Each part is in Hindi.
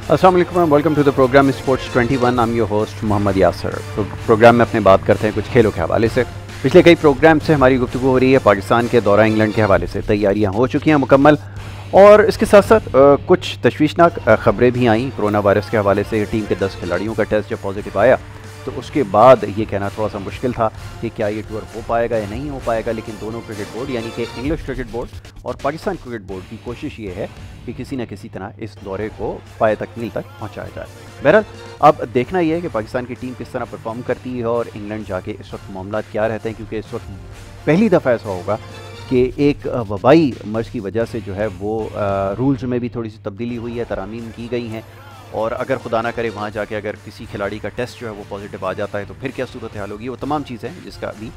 अस्सलाम वालेकुम, welcome to the program sports 21। I am your host Mohammad Yasir. Program में अपने बात करते हैं कुछ खेलों के हवाले से। पिछले कई प्रोग्राम से हमारी गुफ्तगू हो रही है पाकिस्तान के दौरा इंग्लैंड के हवाले से। तैयारियां हो चुकी हैं मुकम्मल, और इसके साथ साथ कुछ तशवीशनाक खबरें भी आईं कोरोना वायरस के हवाले से। टीम के 10 खिलाड़ियों का टेस्ट जब पॉजिटिव आया तो उसके बाद ये कहना थोड़ा सा मुश्किल था कि क्या ये टूर हो पाएगा या नहीं हो पाएगा, लेकिन दोनों क्रिकेट बोर्ड यानी कि इंग्लिश क्रिकेट बोर्ड और पाकिस्तान क्रिकेट बोर्ड की कोशिश ये है कि किसी न किसी तरह इस दौरे को पाए तकमील तक पहुंचाया जाए। बहरहाल अब देखना यह है कि पाकिस्तान की टीम किस तरह परफॉर्म करती है और इंग्लैंड जाके इस वक्त मामला क्या रहते हैं, क्योंकि इस वक्त पहली दफ़ा ऐसा होगा कि एक वबाई मर्ज की वजह से जो है वो रूल्स में भी थोड़ी सी तब्दीली हुई है, तरामीम की गई हैं। और अगर खुदा ना करे वहाँ जाके अगर किसी खिलाड़ी का टेस्ट जो है वो पॉजिटिव आ जाता है तो फिर क्या सूरत हाल होगी, वो तमाम चीज़ें हैं जिसका भी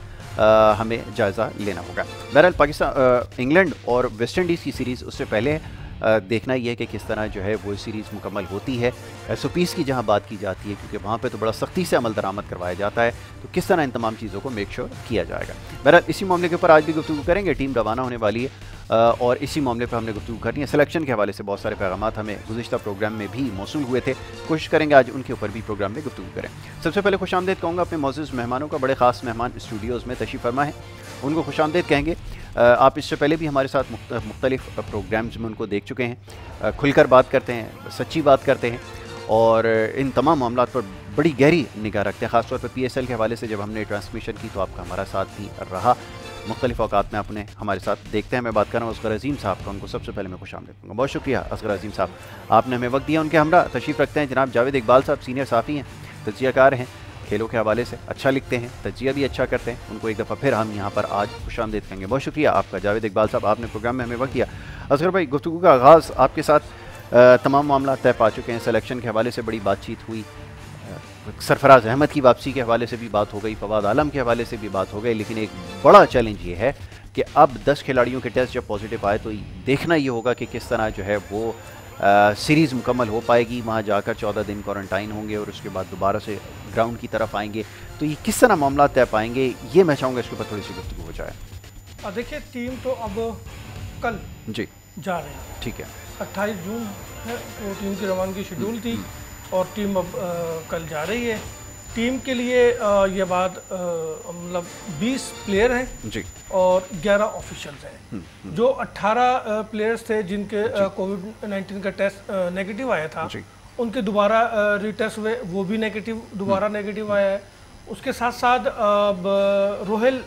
हमें जायज़ा लेना होगा। बहरहाल पाकिस्तान इंग्लैंड और वेस्ट इंडीज़ की सीरीज़ उससे पहले देखना ये है कि किस तरह जो है वो सीरीज़ मुकम्मल होती है। SOPs की जहाँ बात की जाती है, क्योंकि वहाँ पे तो बड़ा सख्ती से अमल दरामद करवाया जाता है, तो किस तरह इन तमाम चीज़ों को मेक श्योर किया जाएगा। बहरहाल इसी मामले के ऊपर आज भी गुफ्तगू करेंगे। टीम रवाना होने वाली है और इसी मामले पर हमने गुफ्तगू करनी है। सिलेक्शन के हवाले से बहुत सारे पैगामात हमें गुज़िश्ता प्रोग्राम में भी मौसूल हुए थे, कोशिश करेंगे आज उनके ऊपर भी प्रोग्राम में गुफ्तगू करें। सबसे पहले खुशामदीद कहूँगा अपने मौजूद मेहमानों का। बड़े ख़ास मेहमान स्टूडियोज़ में तशरीफ़ फरमा है, उनको खुशामदीद कहेंगे। आप इससे पहले भी हमारे साथ मुख्तलिफ प्रोग्राम्स में उनको देख चुके हैं। खुलकर बात करते हैं, सच्ची बात करते हैं और इन तमाम मामलों पर बड़ी गहरी निगाह रखते हैं। ख़ासतौर पर PSL के हवाले से जब हमने ट्रांसमिशन की तो आपका हमारा साथ भी रहा। मुख्तलिफ औकात में आपने हमारे साथ देखते हैं। मैं बात कर रहा हूँ असगर अज़ीम साहब का, उनको सबसे पहले मैं खुशामदीद दूँगा। बहुत शुक्रिया असगर अज़ीम साहब, आपने हमें वक्त दिया। उनके हमरा तशरीफ़ रखते हैं जनाब जावेद इकबाल साहब, सीनियर साफ़ी हैं, तज्ज़ियाकार हैं, खेलों के हवाले से अच्छा लिखते हैं, तज्जिया भी अच्छा करते हैं। उनको एक दफ़ा फिर हम यहाँ पर आज खुशामदीद कहेंगे। बहुत शुक्रिया आपका जावेद इकबाल साहब, आपने प्रोग्राम में हमें वक्त दिया। असगर भाई, गुफ्तगू का आगाज़ आपके साथ तमाम मामला तय पा चुके हैं। सिलेक्शन के हवाले से बड़ी बातचीत हुई, सरफराज अहमद की वापसी के हवाले से भी बात हो गई, फवाद आलम के हवाले से भी बात हो गई, लेकिन एक बड़ा चैलेंज ये है कि अब 10 खिलाड़ियों के टेस्ट जब पॉजिटिव आए तो देखना ये होगा कि किस तरह जो है वो सीरीज़ मुकम्मल हो पाएगी। वहाँ जाकर 14 दिन क्वारंटाइन होंगे और उसके बाद दोबारा से ग्राउंड की तरफ आएंगे, तो ये किस तरह मामला तय पाएंगे, ये मैं चाहूँगा इसके ऊपर थोड़ी सी गुफ्तगू हो जाए। देखिए, टीम तो अब कल जी जा रहे हैं, ठीक है, 28 जून है वो टीम की रवानगी शेड्यूल थी और टीम अब कल जा रही है। टीम के लिए ये बात मतलब 20 प्लेयर हैं जी और 11 ऑफिशियल्स हैं। जो 18 प्लेयर्स थे जिनके कोविड-19 का टेस्ट नेगेटिव आया था, उनके दोबारा रीटेस्ट हुए, वो भी नेगेटिव, दोबारा नेगेटिव आया है। उसके साथ साथ रोहेल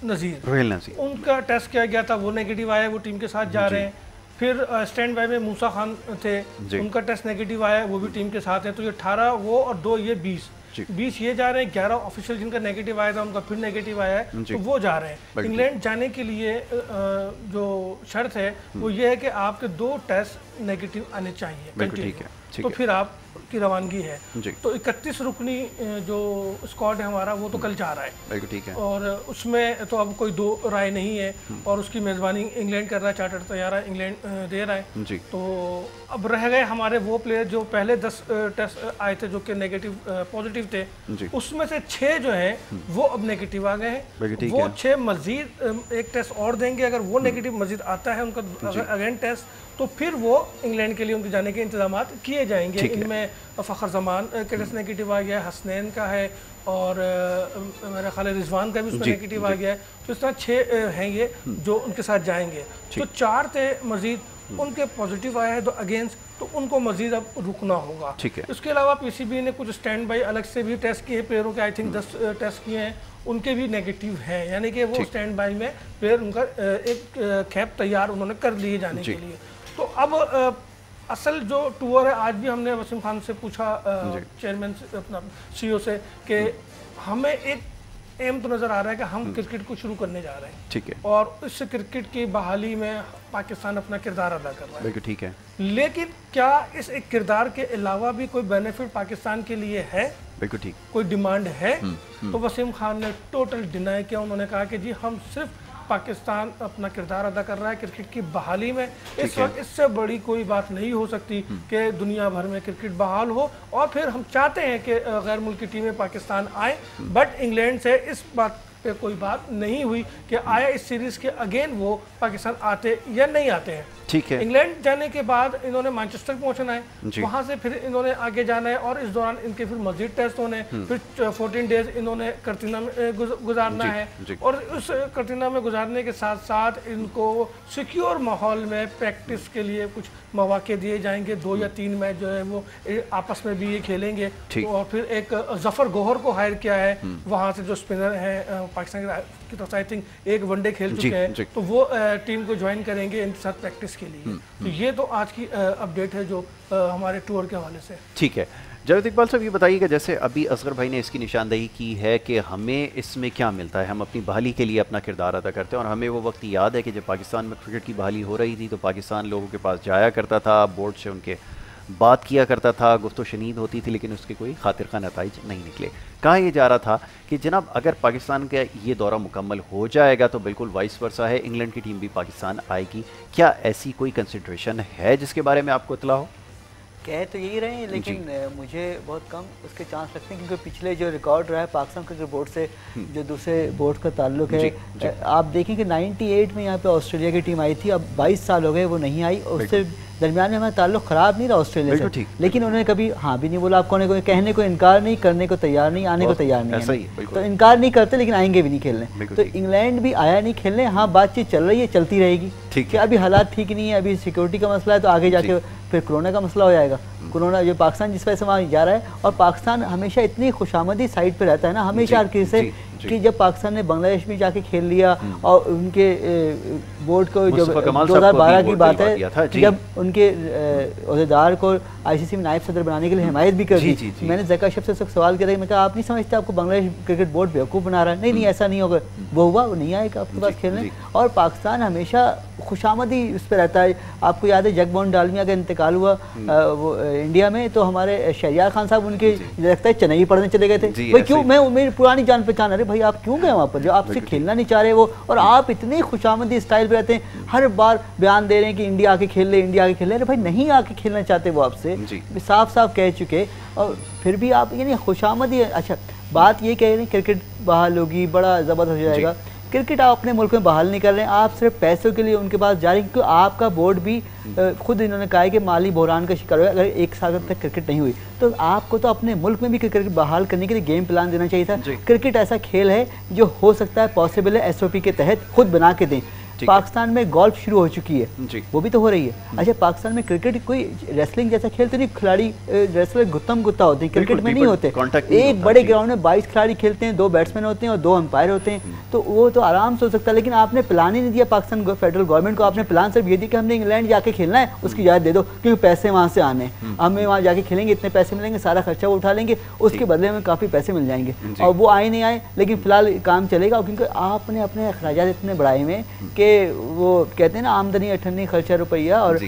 नज़ीर उनका टेस्ट किया गया था, वो नेगेटिव आया है, वो टीम के साथ जा रहे हैं। फिर स्टैंड बाय में मूसा खान थे, उनका टेस्ट नेगेटिव आया है, वो भी टीम के साथ है। तो ये 18 वो और 2 ये 20 ये जा रहे हैं। 11 ऑफिशियल जिनका नेगेटिव आया था उनका फिर नेगेटिव आया है, तो वो जा रहे हैं। इंग्लैंड जाने के लिए जो शर्त है वो ये है कि आपके 2 टेस्ट नेगेटिव आने चाहिए, तो फिर आप की रवानगी है। तो 31 रुकनी जो स्क्वाड है हमारा, वो तो कल जा रहा है, ठीक है। और उसमें तो अब कोई 2 राय नहीं है और उसकी मेज़बानी इंग्लैंड कर रहा है, चार्टर्ड तैयारा इंग्लैंड दे रहा है। तो अब रह गए हमारे वो प्लेयर जो पहले 10 टेस्ट आए थे जो कि नेगेटिव पॉजिटिव थे, उसमें से 6 जो है वो अब नेगेटिव आ गए हैं। वो 6 मजीद एक टेस्ट और देंगे, अगर वो नेगेटिव मजीद आता है उनका अगेन टेस्ट, तो फिर वो इंग्लैंड के लिए उनके जाने के इंतजाम किए जाएंगे। इनमें फ़खर जमान के टेस्ट नेगेटिव आ गया है, हसनैन का है और मेरा ख्याल है रिजवान का भी उसमें नेगेटिव आ गया है। तो इस तरह 6 हैं ये जो उनके साथ जाएंगे। तो 4 थे मजीद, उनके पॉजिटिव आया है तो अगेंस्ट, तो उनको मजीद अब रुकना होगा। इसके अलावा PCB ने कुछ स्टैंड बाई अलग से भी टेस्ट किए प्लेयरों के, आई थिंक 10 टेस्ट किए हैं, उनके भी नेगेटिव हैं, यानी कि वो स्टैंड बाई में प्लेयर उनका एक कैप तैयार उन्होंने कर लिए जाने के लिए। तो अब असल जो टूर है, आज भी हमने वसीम खान से पूछा, चेयरमैन से, अपना CEO से, कि हमें एक एम तो नज़र आ रहा है कि हम क्रिकेट को शुरू करने जा रहे हैं, ठीक है, और इस क्रिकेट की बहाली में पाकिस्तान अपना किरदार अदा कर रहा है, ठीक है। लेकिन क्या इस एक किरदार के अलावा भी कोई बेनिफिट पाकिस्तान के लिए है, बिल्कुल ठीक, कोई डिमांड है? तो वसीम खान ने टोटल डिनाई किया। उन्होंने कहा कि जी हम सिर्फ पाकिस्तान अपना किरदार अदा कर रहा है क्रिकेट की बहाली में। इस वक्त इससे बड़ी कोई बात नहीं हो सकती कि दुनिया भर में क्रिकेट बहाल हो, और फिर हम चाहते हैं कि गैर मुल्की टीमें पाकिस्तान आए, बट इंग्लैंड से इस बात पे कोई बात नहीं हुई कि आया इस सीरीज़ के अगेन वो पाकिस्तान आते या नहीं आते हैं। ठीक है। इंग्लैंड जाने के बाद इन्होंने मैनचेस्टर पहुंचना है, वहां से फिर इन्होंने आगे जाना है और इस दौरान इनके फिर मजीद टेस्ट होने, फिर 14 डेज इन्होंने कर्टिना में गुजारना है और उस कर्टिना में गुजारने के साथ साथ इनको सिक्योर माहौल में प्रैक्टिस के लिए कुछ मौके दिए जाएंगे। 2 या 3 मैच जो है वो आपस में भी ये खेलेंगे। और फिर एक जफर गोहर को हायर किया है वहां से, जो स्पिनर है पाकिस्तान की तरफ से, आई थिंक 1 वनडे खेल चुके हैं, तो वो टीम को ज्वाइन करेंगे इनके साथ प्रैक्टिस के लिए। तो ये तो आज की अपडेट है जो हमारे टूर के हवाले से। ठीक है जावेद इकबाल साहब, ये बताइएगा जैसे अभी असगर भाई ने इसकी निशानदेही की है कि हमें इसमें क्या मिलता है, हम अपनी बहाली के लिए अपना किरदार अदा करते हैं और हमें वो वक्त याद है कि जब पाकिस्तान में क्रिकेट की बहाली हो रही थी तो पाकिस्तान लोगों के पास जाया करता था, बोर्ड से उनके बात किया करता था, गुफ्तो शनीद होती थी, लेकिन उसके कोई खातिर खा नताइज नहीं निकले। कहा यह जा रहा था कि जनाब अगर पाकिस्तान का ये दौरा मुकम्मल हो जाएगा तो बिल्कुल वाइस वर्सा है, इंग्लैंड की टीम भी पाकिस्तान आएगी। क्या ऐसी कोई कंसिडरेशन है जिसके बारे में आपको इत्तला हो? कह तो यही रहे हैं, लेकिन मुझे बहुत कम उसके चांस लगते हैं, क्योंकि पिछले जो रिकॉर्ड रहा है पाकिस्तान क्रिकेट बोर्ड से जो दूसरे बोर्ड का ताल्लुक है, आप देखें कि 98 में यहाँ पे ऑस्ट्रेलिया की टीम आई थी, अब 22 साल हो गए वो नहीं आई। उससे दरमियान में हमारा ताल्लुक ख़राब नहीं रहा ऑस्ट्रेलिया से, लेकिन उन्होंने कभी हाँ भी नहीं बोला, आपको कहने को इनकार नहीं, करने को तैयार नहीं, आने को तैयार नहीं, तो इनकार नहीं करते लेकिन आएंगे भी नहीं खेलने। तो इंग्लैंड भी आया नहीं खेलने, हाँ बातचीत चल रही है, चलती रहेगी। ठीक है, अभी हालात ठीक नहीं है, अभी सिक्योरिटी का मसला है, तो आगे जाके फिर कोरोना का मसला हो जाएगा। कोरोना जो पाकिस्तान जिस वजह से वहाँ जा रहा है, और पाकिस्तान हमेशा इतनी खुशामदी साइड पे रहता है ना, हमेशा हर किसी से, कि जब पाकिस्तान ने बांग्लादेश में जाके खेल लिया और उनके बोर्ड को जो 2012 की बात है, जब उनके अहदेदार को आईसीसी में नायब सदर बनाने के लिए हिमायत भी कर दी, मैंने ज़का अशरफ से सवाल किया, मैं कहा आप नहीं समझते आपको बांग्लादेश क्रिकेट बोर्ड बेवकूफ़ बना रहा है? नहीं ऐसा नहीं होगा, वो हुआ, वो नहीं आएगा आपके पास खेलने। और पाकिस्तान हमेशा खुशामदी उस पर रहता है। आपको याद है जगमोहन डालमिया का इंतकाल हुआ वो इंडिया में, तो हमारे शहरियार खान साहब उनके लगता है चेन्नई पढ़ने चले गए थे। भाई क्यों? मैं मेरी पुरानी जान पहचान, अरे भाई आप क्यों गए वहाँ पर, जो आपसे खेलना नहीं चाह रहे वो, और आप इतनी खुशामदी स्टाइल पे रहते हैं, हर बार बयान दे रहे हैं कि इंडिया आके खेल ले, इंडिया आके खेल ले। अरे भाई नहीं आके खेलना चाहते वो आपसे, साफ साफ कह चुके, और फिर भी आप यानी खुशामदी। अच्छा बात ये कह रहे हैं क्रिकेट बहाल होगी, बड़ा ज़बरदस्त हो जाएगा। क्रिकेट आप अपने मुल्क में बहाल नहीं कर रहे हैं, आप सिर्फ पैसों के लिए उनके पास जा रहे हैं, क्योंकि आपका बोर्ड भी खुद इन्होंने कहा है कि माली बहरान का शिकार हुआ। अगर 1 साल तक क्रिकेट नहीं हुई तो आपको तो अपने मुल्क में भी क्रिकेट बहाल करने के लिए गेम प्लान देना चाहिए था। क्रिकेट ऐसा खेल है जो हो सकता है, पॉसिबल है, SOP के तहत खुद बना के दें। पाकिस्तान में गोल्फ शुरू हो चुकी है, वो भी तो हो रही है। अच्छा पाकिस्तान में क्रिकेट कोई रेसलिंग जैसा खेल तो नहीं, खिलाड़ी रेसलर गुत्तम गुत्ता होते हैं, क्रिकेट में नहीं होते। एक बड़े ग्राउंड में 22 खिलाड़ी खेलते हैं, 2 बैट्समैन होते हैं और 2 अंपायर होते हैं, तो वो तो आराम से हो सकता है। लेकिन आपने प्लान ही नहीं दिया पाकिस्तान फेडरल गवर्नमेंट को, आपने प्लान सिर्फ ये दिया कि हमने इंग्लैंड जाके खेलना है, उसकी इजाज़त दे दो, क्योंकि पैसे वहाँ से आने हैं, हमें वहाँ जाके खेलेंगे, इतने पैसे मिलेंगे, सारा खर्चा वो उठा लेंगे, उसके बदले में काफ़ी पैसे मिल जाएंगे। और वो आए नहीं आए, लेकिन फिलहाल काम चलेगा, क्योंकि आपने अपने अखराजात इतने बढ़ाए में कि वो कहते हैं ना आमदनी अठन्नी खर्चा रुपया। और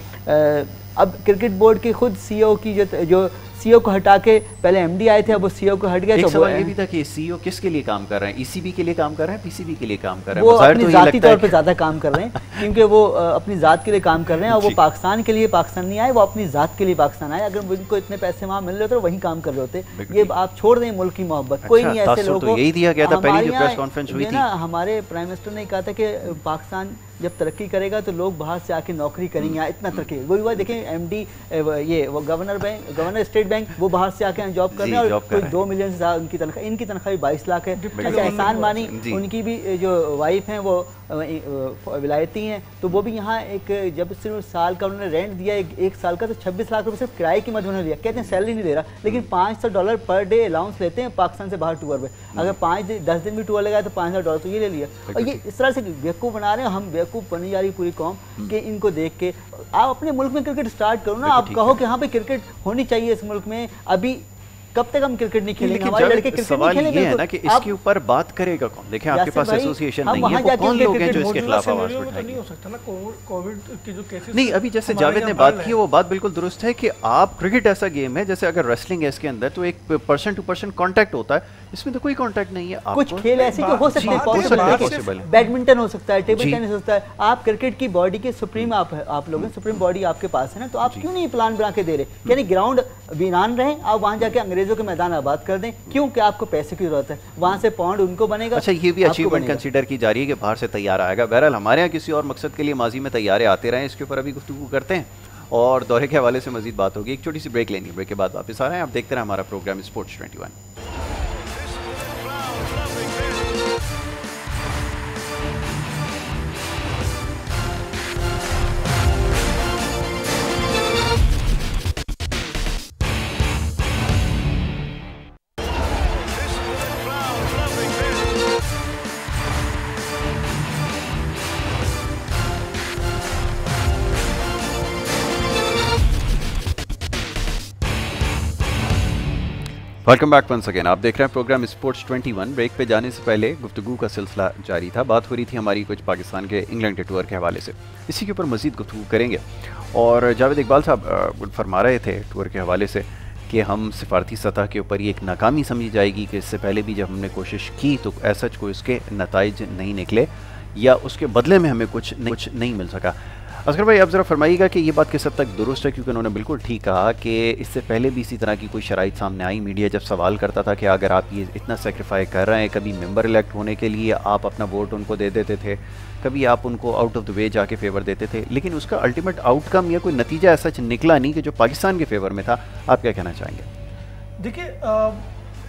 अब क्रिकेट बोर्ड के खुद CEO की जो CEO को हटा के पहले MD आए थे, अब वो CEO को हट गया। एक सवाल ये भी था कि CEO किसके लिए काम कर रहे हैं? ECB के लिए काम कर रहे हैं, PCB के लिए काम कर रहे हैं? वो अपनी जाती तौर पे ज़्यादा काम कर रहे हैं, क्योंकि वो अपनी ज़ात के लिए काम कर रहे हैं, और वो पाकिस्तान के लिए पाकिस्तान नहीं आए, वो अपनी ज़ात के लिए पाकिस्तान आए। अगर उनको इतने पैसे वहाँ मिल रहे होते तो वहीं काम कर रहे होते। ये आप छोड़ दें मुल्क की मोहब्बत, कोई नहीं ऐसे लोगों को। यही दिया गया था पहली जो प्रेस कॉन्फ्रेंस हुई थी, हमारे प्राइम मिनिस्टर ने कहा था कि पाकिस्तान जब तरक्की करेगा तो लोग बाहर से आके नौकरी करेंगे, यहाँ इतना तरक्की। वही हुआ, देखें MD ये वो गवर्नर स्टेट बैंक, वो बाहर से आके जॉब कर रहे हैं, और कोई 2 मिलियन से ज़्यादा उनकी तनख्वाह, इनकी तनख्वाह 22 लाख है। अच्छा एहसान मानी उनकी भी जो वाइफ हैं वो विलायती हैं, तो वो भी यहाँ एक जब सिर्फ साल का उन्होंने रेंट दिया, एक साल का, तो 26 लाख रुपये सिर्फ किराए की मद उन्होंने लिया। कहते हैं सैलरी नहीं दे रहा, लेकिन $500 पर डे अलाउंस लेते हैं पाकिस्तान से बाहर टूर पे। अगर 5-10 दिन भी टूर लगाए तो $500 तो ये ले लिया। और ये इस तरह से बेवकूफ़ बना रहे हैं, हम बेवकूफ़ बनी जा रही पूरी कौम कि इनको देख के। आप अपने मुल्क में क्रिकेट स्टार्ट करो ना, आप कहो कि यहाँ पे क्रिकेट होनी चाहिए इस मुल्क में। अभी कब तक हम क्रिकेट नहीं खेलेंगे? हमारे लड़के क्रिकेट नहीं खेलेंगे। ये है ना कि इसके ऊपर बात करेगा कौन? देखिए आपके पास एसोसिएशन नहीं है, वो कौन लोग हैं जो इसके खिलाफ आवाज उठाएंगे? नहीं हो सकता ना, कोविड के जो केसेस नहीं, अभी जैसे जावेद ने बात की वो बात बिल्कुल दुरुस्त है कि आप क्रिकेट ऐसा गेम है जैसे अगर रेसलिंग है इसके अंदर तो एक पर्सन टू पर्सन कांटेक्ट होता है, इसमें तो कोई कांटेक्ट नहीं है। कुछ खेल ऐसे जो हो सकते हैं, पॉसिबल है, बैडमिंटन हो सकता है, टेबल टेनिस हो सकता है। आप क्रिकेट की बॉडी के सुप्रीम आप लोग सुप्रीम बॉडी आपके पास है ना, तो आप क्यों नहीं प्लान बना के दे रहे? यानी ग्राउंड वीरान रहे, आप वहाँ जाके अंग्रेज अंग्रेजों के मैदान आबाद कर दें, क्योंकि आपको पैसे की जरूरत है, वहाँ से पॉइंट उनको बनेगा। अच्छा, ये भी अचीवमेंट कंसीडर की जा रही है कि बाहर से तैयार आएगा। बहरहाल हमारे यहाँ किसी और मकसद के लिए माजी में तैयारे आते रहे, इसके ऊपर अभी गुफ्तगू करते हैं और दौरे के हवाले से मजीद बात होगी। एक छोटी सी ब्रेक लेनी है, ब्रेक के बाद वापस आ रहे हैं। आप देखते रहे हमारा program sports 21। Welcome back once again. आप देख रहे हैं प्रोग्राम स्पोर्ट्स 21। ब्रेक पे जाने से पहले गुफ्तगू का सिलसिला जारी था। बात हो रही थी हमारी कुछ पाकिस्तान के इंग्लैंड के टूर के हवाले से, इसी के ऊपर मज़ीद गुफ्तगू करेंगे। और जावेद इकबाल साहब फरमा रहे थे टूर के हवाले से कि हम सिफारती सतह के ऊपर ये एक नाकामी समझी जाएगी कि इससे पहले भी जब हमने कोशिश की तो ऐसा कोई इसके नताइज नहीं निकले या उसके बदले में हमें कुछ नहीं मिल सका। असगर भाई, आप ज़रा फरमाइएगा कि ये बात किस हद तक दुरुस्त है, क्योंकि उन्होंने बिल्कुल ठीक कहा कि इससे पहले भी इसी तरह की कोई शराइत सामने आई। मीडिया जब सवाल करता था कि अगर आप ये इतना सेक्रीफाई कर रहे हैं, कभी मेंबर इलेक्ट होने के लिए आप अपना वोट उनको दे देते थे, कभी आप उनको आउट ऑफ द वे जाके फेवर देते थे, लेकिन उसका अल्टीमेट आउटकम या कोई नतीजा ऐसा निकला नहीं कि जो पाकिस्तान के फेवर में था। आप क्या कहना चाहेंगे? देखिए,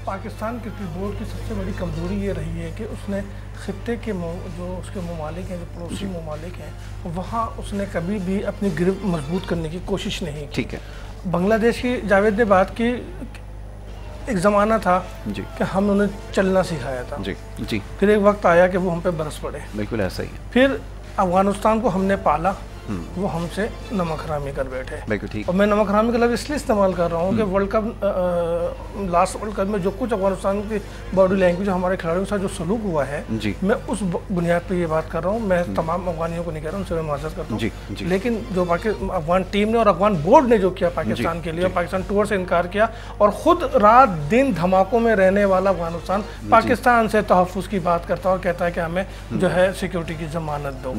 पाकिस्तान क्रिकेट बोर्ड की सबसे बड़ी कमज़ोरी ये रही है कि उसने खित्ते के जो उसके ममालिक हैं, जो पड़ोसी ममालिक हैं, वहाँ उसने कभी भी अपनी ग्रिप मजबूत करने की कोशिश नहीं की। ठीक है। बांग्लादेश की जावेद ने बात की, एक ज़माना था जी कि हम उन्हें चलना सिखाया था। जी जी। फिर एक वक्त आया कि वो हम पे बरस पड़े। बिल्कुल ऐसा ही है। फिर अफगानिस्तान को हमने पाला, वो हमसे नमक हरामी कर बैठे। बिल्कुल ठीक। और मैं नमक हरामी का लफ्ज़ इसलिए इस्तेमाल कर रहा हूँ कि world cup, last world cup में जो कुछ अफगानिस्तान की बॉडी लैंग्वेज हमारे खिलाड़ियों के साथ जो सलूक हुआ है, मैं उस बुनियाद पर ये बात कर रहा हूँ। मैं तमाम अफगानियों को नहीं कह रहा हूँ, उनसे मैं माजरत करता हूँ, लेकिन जो अफगान टीम ने और अफगान बोर्ड ने जो किया पाकिस्तान के लिए, पाकिस्तान टूर से इनकार किया और ख़ुद रात दिन धमाकों में रहने वाला अफगानिस्तान पाकिस्तान से तहफ़्फ़ुज़ की बात करता है और कहता है कि हमें जो है सिक्योरिटी की ज़मानत दो,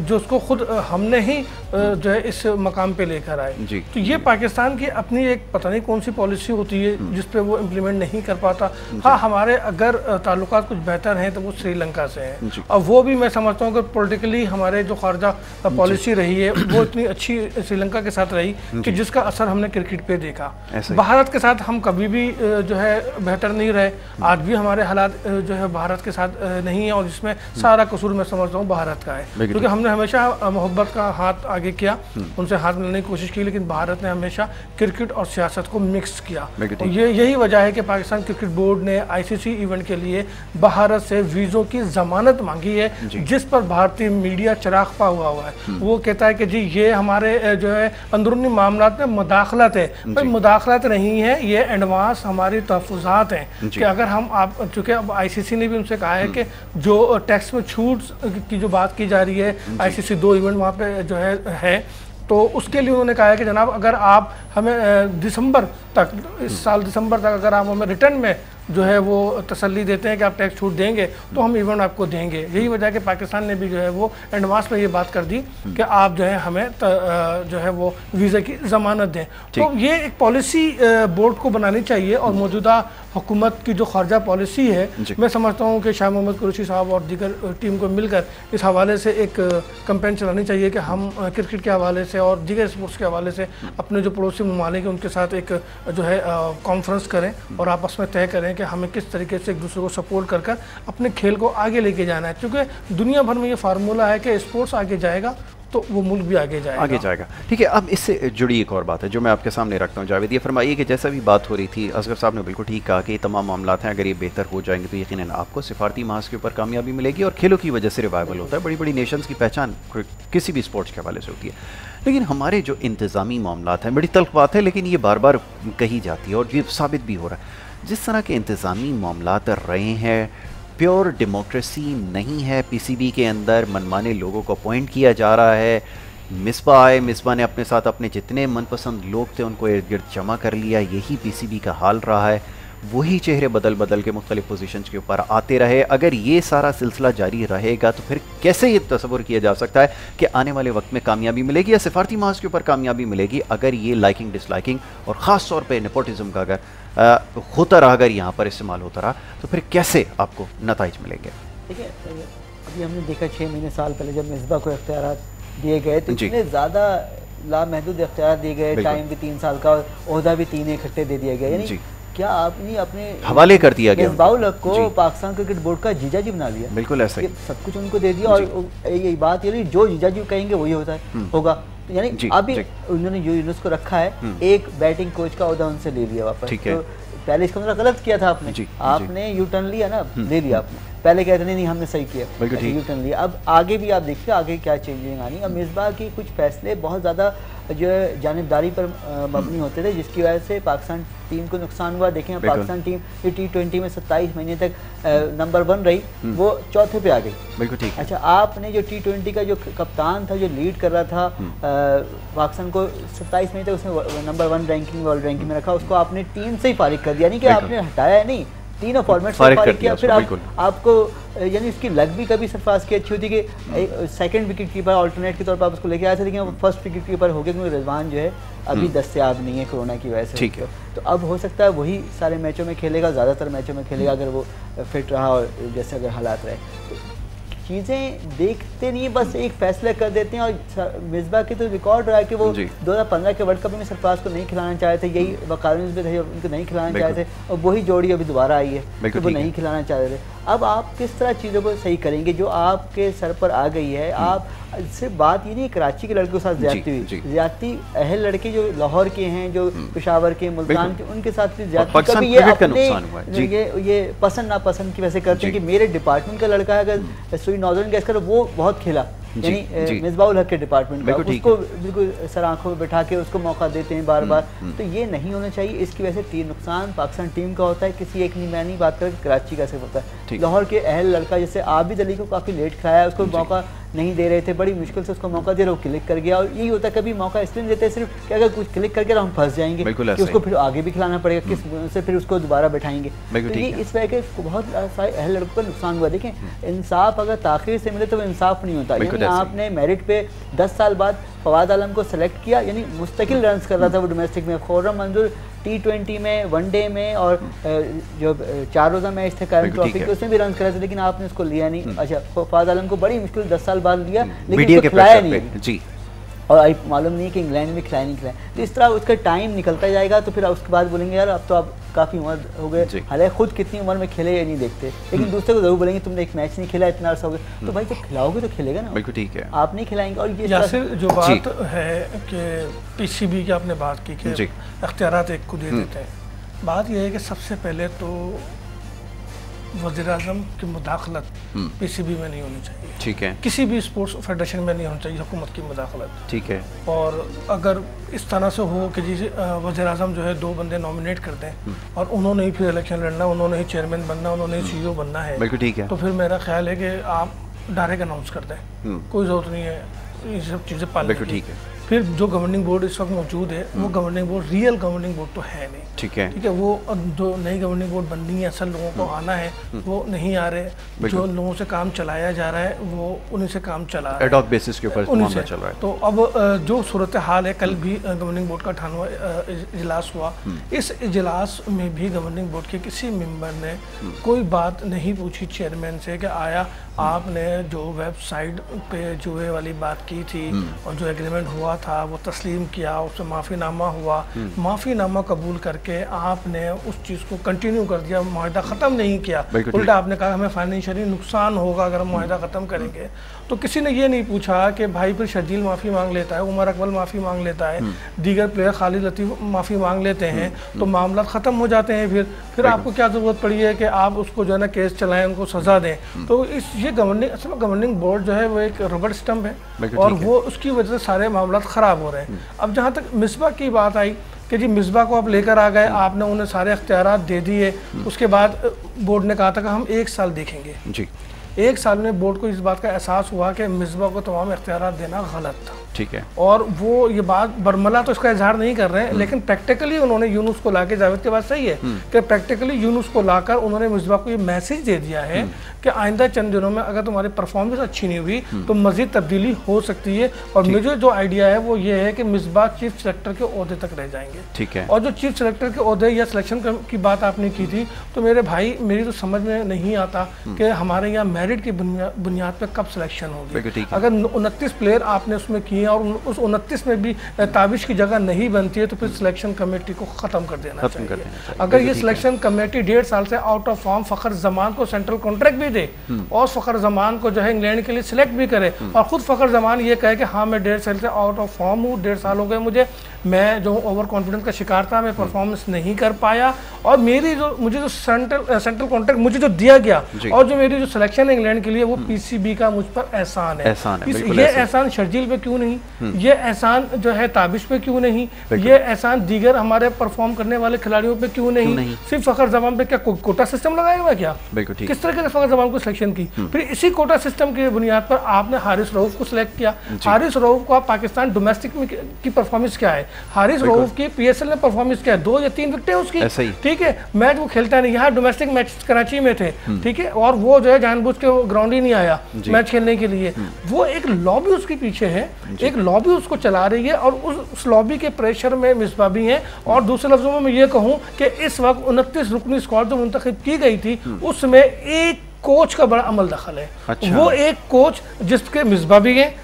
जिसको खुद हमने ही जो है इस मकाम पे लेकर आए। तो ये पाकिस्तान की अपनी एक पता नहीं कौन सी पॉलिसी होती है जिस पे वो इम्प्लीमेंट नहीं कर पाता। हाँ, हमारे अगर ताल्लुकात कुछ बेहतर हैं तो वो श्रीलंका से हैं, और वो भी मैं समझता हूँ कि पॉलिटिकली हमारे जो खारजा पॉलिसी रही है वो इतनी अच्छी श्रीलंका के साथ रही कि जिसका असर हमने क्रिकेट पे देखा। भारत के साथ हम कभी भी जो है बेहतर नहीं रहे, आज भी हमारे हालात जो है भारत के साथ नहीं है, और जिसमें सारा कसूर मैं समझता हूँ भारत का है, क्योंकि हमने हमेशा मोहब्बत का हाथ आगे किया, उनसे हाथ मिलाने की कोशिश की, लेकिन भारत ने हमेशा क्रिकेट और सियासत को मिक्स किया। और यही वजह है कि पाकिस्तान क्रिकेट बोर्ड ने आईसीसी इवेंट के लिए भारत से वीज़ों की जमानत मांगी है, जिस पर भारतीय मीडिया चिराग पा हुआ है। वो कहता है कि जी ये हमारे जो है अंदरूनी मामलात में मुदाखलत है। पर मुदाखलत नहीं है, ये एडवांस हमारी तहफ़्फ़ुज़ात हैं कि अगर हम आप, चूँकि अब आईसीसी ने भी उनसे कहा है कि जो टैक्स में छूट की जो बात की जा रही है, आईसीसी 2 इवेंट वहाँ पे जो है तो उसके लिए उन्होंने कहा है कि जनाब अगर आप हमें दिसंबर तक, इस साल दिसंबर तक अगर आप हमें रिटर्न में जो है वो तसल्ली देते हैं कि आप टैक्स छूट देंगे तो हम इवेंट आपको देंगे। यही वजह है कि पाकिस्तान ने भी जो है वो एडवांस में ये बात कर दी कि आप जो है हमें जो है वो वीज़ा की ज़मानत दें। तो ये एक पॉलिसी बोर्ड को बनानी चाहिए, और मौजूदा हुकूमत की जो खारजा पॉलिसी है, मैं समझता हूँ कि शाह मोहम्मद कुरैशी साहब और दीगर टीम को मिलकर इस हवाले से एक कैंपेन चलानी चाहिए कि हम क्रिकेट के हवाले से और दीगर स्पोर्ट्स के हवाले से अपने जो पड़ोसी ममालिक हैं उनके साथ एक जो है कॉन्फ्रेंस करें और आपस में तय करें कि हमें किस तरीके से एक दूसरे को सपोर्ट कर कर अपने खेल को आगे लेके जाना है, क्योंकि दुनिया भर में ये फार्मूला है कि स्पोर्ट्स आगे जाएगा तो वो मुल्क भी आगे जाएगा। ठीक है, अब इससे जुड़ी एक और बात है जो मैं आपके सामने रखता हूँ। जावेद, ये फरमाइए कि जैसा भी बात हो रही थी, असगर साहब ने बिल्कुल ठीक कहा कि ये तमाम मामला हैं, अगर ये बेहतर हो जाएंगे तो यकीनन आपको सिफारती महाज के ऊपर कामयाबी मिलेगी और खेलों की वजह से रिवाइवल होता है। बड़ी बड़ी नेशंस की पहचान किसी भी स्पोर्ट्स के हवाले से होती है, लेकिन हमारे जो इंतज़ामी मामला हैं, बड़ी तल्ख बात है लेकिन ये बार बार कही जाती है और ये साबित भी हो रहा है, जिस तरह के इंतज़ामी मामला रहे हैं, प्योर डेमोक्रेसी नहीं है पीसीबी के अंदर, मनमाने लोगों को अपॉइंट किया जा रहा है। मिसबा आए, मिसबा ने अपने साथ अपने जितने मनपसंद लोग थे उनको इर्द गिर्द जमा कर लिया, यही पीसीबी का हाल रहा है। वही चेहरे बदल बदल के मुख्तलिफ पोजीशंस के ऊपर आते रहे। अगर ये सारा सिलसिला जारी रहेगा तो फिर कैसे ये तस्वुर किया जा सकता है कि आने वाले वक्त में कामयाबी मिलेगी या सिफारती माज के ऊपर कामयाबी मिलेगी, अगर ये लाइकिंग डिसलाइकिंग और ख़ास तौर पर नेपोटिज्म का अगर होता रहा, अगर यहाँ पर इस्तेमाल होता रहा, तो फिर कैसे आपको नताइज मिलेंगे? देखिए, अभी हमने देखा 6 महीने साल पहले जब मिसबा को इख्तियारात दिए गए तो इतने ज़्यादा लामहदूद इख्तियार दिए गए, टाइम भी 3 साल का, ओहदा भी 3 इकट्ठे दे दिया गया, यानी क्या आपने अपने हवाले कर दिया गया मिसबाहुल हक को पाकिस्तान क्रिकेट बोर्ड का जीजा जी बना लिया? बिल्कुल ऐसा ही, सब कुछ उनको दे दिया। और ये बात ये जो जीजा जी कहेंगे वही होता है होगा, यानी अभी उन्होंने यूनुस को रखा है, एक बैटिंग कोच का ओहदा उनसे ले लिया वापस। तो पहले इसका मतलब गलत किया था आपने यू टर्न लिया ना, ले लिया आपने, पहले कहते नहीं हमने सही किया, यू टर्न लिया। अब आगे भी आप देखिए आगे क्या चेंजिंग आनी। अब मिसबाह की कुछ फैसले बहुत ज़्यादा जो है जानिबदारी पर मबनी होते थे, जिसकी वजह से पाकिस्तान टीम को नुकसान हुआ। देखें पाकिस्तान टीम ये T20 में 27 महीने तक नंबर 1 रही, वो चौथे पे आ गई। बिल्कुल ठीक। अच्छा, आपने जो T20 का जो कप्तान था, जो लीड कर रहा था पाकिस्तान को 27 महीने तक, उसने नंबर 1 रैंकिंग वर्ल्ड रैंकिंग में रखा, उसको आपने टीम से ही फारिग कर दिया, नहीं कि आपने हटाया नहीं, तीनों फॉर्मेट से फारिग किया। फिर आपको यानी उसकी लग भी कभी सरफराज की अच्छी होती कि सेकंड विकेट कीपर ऑल्टरनेट के तौर पर आप उसको लेके आए थे, लेकिन वो फर्स्ट विकेट कीपर हो गया क्योंकि रिजवान जो है अभी दस्तयाब नहीं है कोरोना की वजह से। ठीक है, तो अब हो सकता है वही सारे मैचों में खेलेगा, ज़्यादातर मैचों में खेलेगा अगर वो फिट रहा और जैसे अगर हालात रहे। तो चीज़ें देखते नहीं, बस एक फैसला कर देते हैं। और मिसबाह की तो रिकॉर्ड रहा है कि वो 2015 के वर्ल्ड कप में सरफराज को नहीं खिलाना चाहे थे, यही वकालत में थे, उनको नहीं खिलाना चाहे थे, और वही जोड़ी अभी दोबारा आई है कि वो नहीं खिलाना चाह रहे थे। अब आप किस तरह चीज़ों को सही करेंगे जो आपके सर पर आ गई है? आप सिर्फ बात ये नहीं कराची के लड़कों के साथ ज्यादती हुई, ज्यादती अहल लड़के जो लाहौर के हैं, जो पेशावर के, मुल्तान के, उनके साथ भी ज्यादती कभी ये अपने ये पसंद नापसंद की वैसे करते हैं कि मेरे डिपार्टमेंट का लड़का है, अगर सुई नॉर्दर्न गैस कर वो बहुत खेला, यानी मिसबाहुल हक के डिपार्टमेंट का, उसको बिल्कुल सर आंखों में बैठा के उसको मौका देते हैं बार बार। तो ये नहीं होना चाहिए। इसकी वजह से नुकसान पाकिस्तान टीम का होता है। किसी एक मैं नहीं बात कर, कराची का सिर्फ होता है। लाहौर के अहल लड़का जैसे आबिद अली को काफ़ी लेट खिलाया, उसको मौका नहीं दे रहे थे, बड़ी मुश्किल से उसको मौका दे रहे, वो क्लिक कर गया। और यही होता है कभी मौका इसलिए नहीं देते सिर्फ कि अगर कुछ क्लिक करके हम फंस जाएंगे कि उसको फिर आगे भी खिलाना पड़ेगा, किस से फिर उसको दोबारा बैठाएंगे। तो ये इस वजह के बहुत सारे अहल लड़कों का नुकसान हुआ। देखें, इंसाफ अगर ताख़ीर से मिले तो वो इंसाफ नहीं होता। यानी आपने मेरिट पे 10 साल बाद फवाद आलम को सेलेक्ट किया, यानी मुस्तकिल रन कर रहा था वो डोमेस्टिक में। खुर्रम मंजूर T20 में, वनडे में, और जो 4 रोज़ा मैच थे करंट ट्रॉफी के, उसमें भी रन कर रहे थे, लेकिन आपने उसको लिया नहीं। अच्छा, फवाद आलम को बड़ी मुश्किल 10 साल बाद लिया, लेकिन उसको खिलाया नहीं जी, और मालूम नहीं कि इंग्लैंड में खिलाया नहीं खिलाया। तो इस तरह उसका टाइम निकलता जाएगा, तो फिर उसके बाद बोलेंगे यार अब तो आप काफ़ी उम्र हो गए, हालांकि खुद कितनी उम्र में खेले ये नहीं देखते, लेकिन दूसरे को जरूर बोलेंगे तुमने एक मैच नहीं खेला, इतना अर्सा हो गया। तो भाई जब खिलाओगे तो खेलेगा ना, बिल्कुल ठीक है, आप नहीं खिलाएंगे। और ये यासिर जो बात है कि PCB की आपने बात की कि इख्तियारात एक को दे देते हैं, बात यह है कि सबसे पहले तो वज़ीर-ए-आज़म की मुदाखलत PCB में नहीं होनी चाहिए। ठीक है, किसी भी स्पोर्ट्स फेडरेशन में नहीं होनी चाहिए हुकूमत की मुदाखलत। ठीक है, और अगर इस तरह से हो कि जी वज़ीर-ए-आज़म जो है 2 बंदे नॉमिनेट कर दें और उन्होंने ही फिर इलेक्शन लड़ना, उन्होंने ही चेयरमैन बनना, उन्होंने ही CEO बनना है, बिल्कुल ठीक है, तो फिर मेरा ख्याल है कि आप डायरेक्ट अनाउंस कर दें, कोई ज़रूरत नहीं है ये सब चीज़ें पालने की। ठीक है, फिर जो गवर्निंग बोर्ड इस वक्त मौजूद है वो governing board real governing board तो है नहीं। ठीक है, वो जो नई गवर्निंग बोर्ड बननी है, असल लोगों को आना है, वो नहीं आ रहे, जो लोगों से काम चलाया जा रहा है वो उन्हीं से काम चला रहा है, एडॉक बेसिस के ऊपर मामला चल रहा है। तो अब जो सूरत हाल है, कल भी गवर्निंग बोर्ड का 98वां इजलास हुआ, इस इजलास में भी गवर्निंग बोर्ड के किसी मेंबर ने कोई बात नहीं पूछी चेयरमैन से कि आया आपने जो वेबसाइट पे जुए वाली बात की थी और जो एग्रीमेंट हुआ था वो तस्लीम किया, उससे माफ़ीनामा हुआ, माफ़ीनामा कबूल करके आपने उस चीज़ को कंटिन्यू कर दिया, मुआहदा ख़त्म नहीं किया, उल्टा आपने कहा हमें फाइनेंशियली नुकसान होगा अगर हम मुआहदा ख़त्म करेंगे। तो किसी ने ये नहीं पूछा कि भाई फिर शर्जील माफ़ी मांग लेता है, उमर अकबल माफ़ी मांग लेता है, दीगर प्लेयर खालिद लतीफ़ माफ़ी मांग लेते हैं, तो मामला ख़त्म हो जाते हैं। फिर आपको क्या ज़रूरत पड़ी है कि आप उसको जो है ना केस चलाएं, उनको सज़ा दें। तो ये गवर्निंग बोर्ड जो है वो एक रबड़ स्टम्प है और वो उसकी वजह से सारे मामला ख़राब हो रहे हैं। अब जहाँ तक मिसबा की बात आई कि जी मिसबा को आप लेकर आ गए, आपने उन्हें सारे इख्तियारात दे दिए, उसके बाद बोर्ड ने कहा था कि हम 1 साल देखेंगे जी। 1 साल में बोर्ड को इस बात का एहसास हुआ कि मिसबा को तमाम इख्तियारात देना गलत था। ठीक है। और वो ये बात बरमला तो इसका इजहार नहीं कर रहे हैं, लेकिन प्रैक्टिकली उन्होंने यूनुस को लाके, जावेद की बात सही है कि प्रैक्टिकली यूनुस को लाकर उन्होंने मिसबाह को ये मैसेज दे दिया है कि आइंदा चंद दिनों में अगर तुम्हारी परफॉर्मेंस अच्छी नहीं हुई तो मजीद तब्दीली हो सकती है। और मुझे जो आइडिया है वो ये है कि मिसबाह चीफ सेलेक्टर के ओहदे तक रह जाएंगे। ठीक है। और जो चीफ सेलेक्टर के ओहदे या सिलेक्शन की बात आपने की थी, तो मेरे भाई मेरी तो समझ में नहीं आता कि हमारे यहाँ मेरिट की बुनियाद पर कब सिलेक्शन होगी। अगर 29 प्लेयर आपने उसमें किए और उस 29 में भी ताबिश की जगह नहीं बनती है तो फिर सिलेक्शन कमेटी को ख़त्म कर देना चाहिए। अगर ये सिलेक्शन कमेटी 1.5 साल से out of form Fakhar Zaman को सेंट्रल कॉन्ट्रैक्ट भी दे और फ़खर जमान को जो है इंग्लैंड के लिए सिलेक्ट भी करे और ख़ुद फ़खर जमान ये कहे कि हाँ मैं 1.5 साल से आउट ऑफ फॉर्म हूँ, 1.5 साल हो गए मुझे, मैं जो ओवर कॉन्फिडेंस का शिकार था, मैं परफॉर्मेंस नहीं कर पाया और मेरी जो मुझे जो सेंट्रल कॉन्ट्रैक्ट मुझे जो दिया गया और जो मेरी जो सिलेक्शन है इंग्लैंड के लिए वो पीसीबी का मुझ पर एहसान है। ये एहसान शर्जील पे क्यों नहीं, ये एहसान जो है ताबिश पे क्यों नहीं, ये एहसान दीगर हमारे परफॉर्म करने वाले खिलाड़ियों पे क्यों नहीं? सिर्फ फ़खर जमान पे क्या कोटा सिस्टम लगाया हुआ है क्या? किस तरीके से फ़खर जमान को सिलेक्शन की? फिर इसी कोटा सिस्टम की बुनियाद पर आपने हारिस रऊफ को सिलेक्ट किया। हारिस रऊफ को आप पाकिस्तान डोमेस्टिक में की परफॉर्मेंस क्या है? हारिस रऊफ की पीएसएल में परफॉर्मेंस क्या है? 2 या 3 विकेटें उसकी, ठीक है। मैच वो खेलता नहीं, यहाँ डोमेस्टिक मैच कराची में थे, ठीक है, और वो जो है जानबूझ के ग्राउंड ही नहीं आया मैच खेलने के लिए। वो एक लॉबी उसके पीछे है, एक लॉबी उसको चला रही है और उस लॉबी के प्रेशर में मिसबाह भी हैं। और दूसरे लफ्जों में मैं ये कहूँ कि इस वक्त 29 रुकनी स्क्वाड जो मुंतखब की गई थी उसमें एक कोच का बड़ा अमल दखल है। अच्छा। वो एक कोच जिसके मिसबाह भी हैं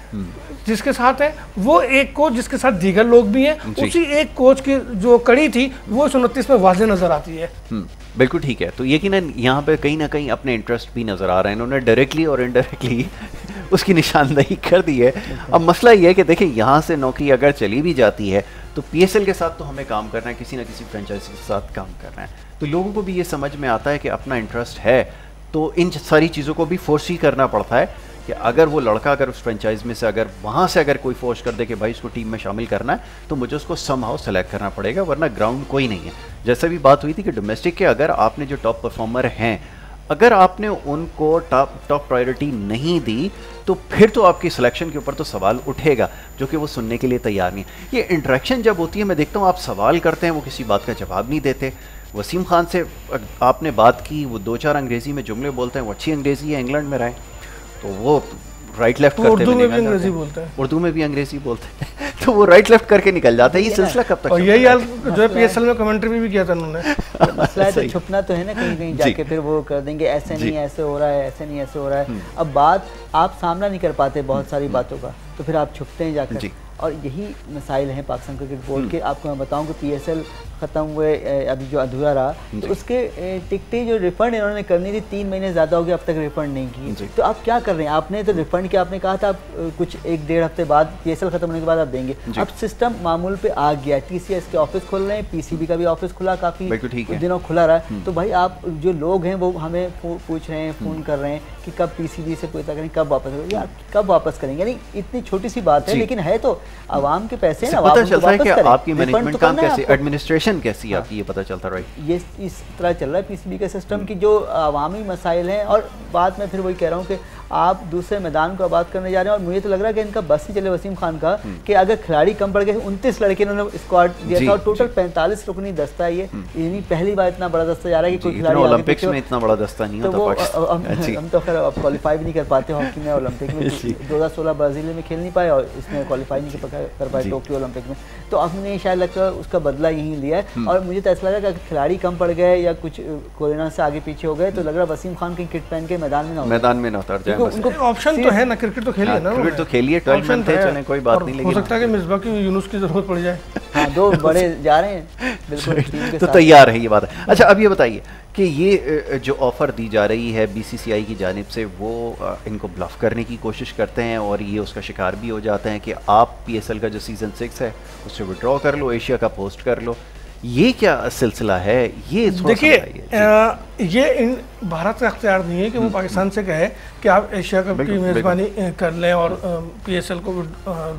जिसके साथ है, वो एक कोच जिसके साथ दीगर लोग भी हैं, उसी एक कोच की जो कड़ी थी वो 29 में वाज़ेह नजर आती है। बिल्कुल ठीक है। तो यकीनन यहाँ पे कहीं ना कहीं अपने इंटरेस्ट भी नज़र आ रहे हैं, इन्होंने डायरेक्टली और इनडायरेक्टली उसकी निशानदेही कर दी है। अब मसला ये है कि देखिए यहाँ से नौकरी अगर चली भी जाती है तो पीएसएल के साथ तो हमें काम करना है, किसी ना किसी फ्रेंचाइजी के साथ काम करना है। तो लोगों को भी ये समझ में आता है कि अपना इंटरेस्ट है तो इन सारी चीज़ों को भी फोर्स ही करना पड़ता है कि अगर वो लड़का अगर उस फ्रेंचाइज में से अगर वहाँ से अगर कोई फोर्स कर दे कि भाई इसको टीम में शामिल करना है तो मुझे उसको समहाउ सेलेक्ट करना पड़ेगा, वरना ग्राउंड कोई नहीं है। जैसे भी बात हुई थी कि डोमेस्टिक के अगर आपने जो टॉप परफॉर्मर हैं अगर आपने उनको टॉप प्रायोरिटी नहीं दी तो फिर तो आपकी सिलेक्शन के ऊपर तो सवाल उठेगा, जो कि वो सुनने के लिए तैयार नहीं है। ये इंटरेक्शन जब होती है मैं देखता हूँ आप सवाल करते हैं वो किसी बात का जवाब नहीं देते। वसीम खान से आपने बात की, वो 2-4 अंग्रेज़ी में जुमले बोलते हैं, वो अच्छी अंग्रेज़ी है, इंग्लैंड में रहे तो वो राइट लेफ्ट करते उर्दू में भी अंग्रेजी बोलते हैं, उर्दू में भी अंग्रेजी बोलते हैं तो वो राइट लेफ्ट करके निकल जाता है। ये सिलसिला कब तक? और यही हाल जो है पीएसएल में कमेंट्री भी किया था उन्होंने। मसला है तो छुपना तो है ना, कहीं कहीं जाके फिर वो कर देंगे ऐसे नहीं ऐसे हो रहा है, ऐसे नहीं ऐसे हो रहा है। अब बात आप सामना नहीं कर पाते बहुत सारी बातों का, तो फिर आप छुपते हैं जाकर। और यही मसाइल हैं पाकिस्तान क्रिकेट बोर्ड के। आपको मैं बताऊं कि पीएसएल ख़त्म हुए अभी जो अधूरा रहा तो उसके टिकटें जो रिफ़ंड इन्होंने करनी थी 3 महीने ज़्यादा हो गए, अब तक रिफ़ंड नहीं की। तो आप क्या कर रहे हैं? आपने तो रिफ़ंड किया, आपने कहा था आप कुछ 1-1.5 हफ्ते बाद पीएसएल ख़त्म होने के बाद आप देंगे। अब सिस्टम मामूल पे आ गया, टीसीएस के ऑफिस खुल रहे हैं, पीसीबी का भी ऑफिस खुला, काफ़ी कुछ दिनों खुला रहा है। तो भाई आप जो लोग हैं वो हमें पूछ रहे हैं, फ़ोन कर रहे हैं कि कब पीसीबी से कोई करें, कब वापस करेंगे। यार कब वापस करेंगे? यानी इतनी छोटी सी बात है, लेकिन है तो आवाम के पैसे हैं, पता चलता है कि आपकी मैनेजमेंट काम कैसी, एडमिनिस्ट्रेशन कैसी है आपकी, ये पता चलता है। राइट, ये इस तरह चल रहा है पीसीबी का सिस्टम की जो अवामी मसाइल हैं। और बाद में फिर वही कह रहा हूँ कि आप दूसरे मैदान को आबाद करने जा रहे हैं। और मुझे तो लग रहा है कि इनका बस ही चले वसीम खान का कि अगर खिलाड़ी कम पड़ गए, 29 लड़के इन्होंने स्क्वाड दिया था और टोटल 45 रुकनी दस्ता है। ये पहली बार इतना बड़ा दस्ता जा रहा है कि कोई खिलाड़ी ओलंपिक्स में इतना बड़ा दस्ता नहीं होता। हम तो खैर अब क्वालिफाई भी नहीं कर पाते हॉकी में, ओलंपिक में 2016 ब्राजील में खेल नहीं पाए और इसमें क्वालिफाई नहीं कर पाए टोक्यो ओलंपिक में। तो हमने शायद लगता है उसका बदला यही लिया है। और मुझे तो ऐसा लगा कि खिलाड़ी कम पड़ गए या कुछ कोरोना से आगे पीछे हो गए तो लग रहा वसीम खान की किट पहन के मैदान में ना उतर जाए। उनको ऑप्शन तो है ना, क्रिकेट तो खेलिए ना, क्रिकेट तो खेलिए, 12 मंथ है, चले कोई बात नहीं, लेकिन हो सकता है कि मिसबाह की यूनुस की जरूरत पड़ जाए। हाँ, 2 बड़े जा रहे हैं बिल्कुल टीम के तो साथ तैयार है, ये बात है। अच्छा, अब ये बताइए कि ये जो ऑफ़र दी जा रही है बीसीसीआई की जानिब से, वो इनको ब्लफ करने की कोशिश करते हैं और ये उसका शिकार भी हो जाते हैं कि आप पीएसएल का जो सीज़न 6 है उससे विड्रॉ कर लो, एशिया का पोस्ट कर लो। ये क्या सिलसिला है? ये देखिए, ये इन भारत का अख्तियार नहीं है कि वो पाकिस्तान से कहे कि आप एशिया कप की मेज़बानी कर लें और पीएसएल को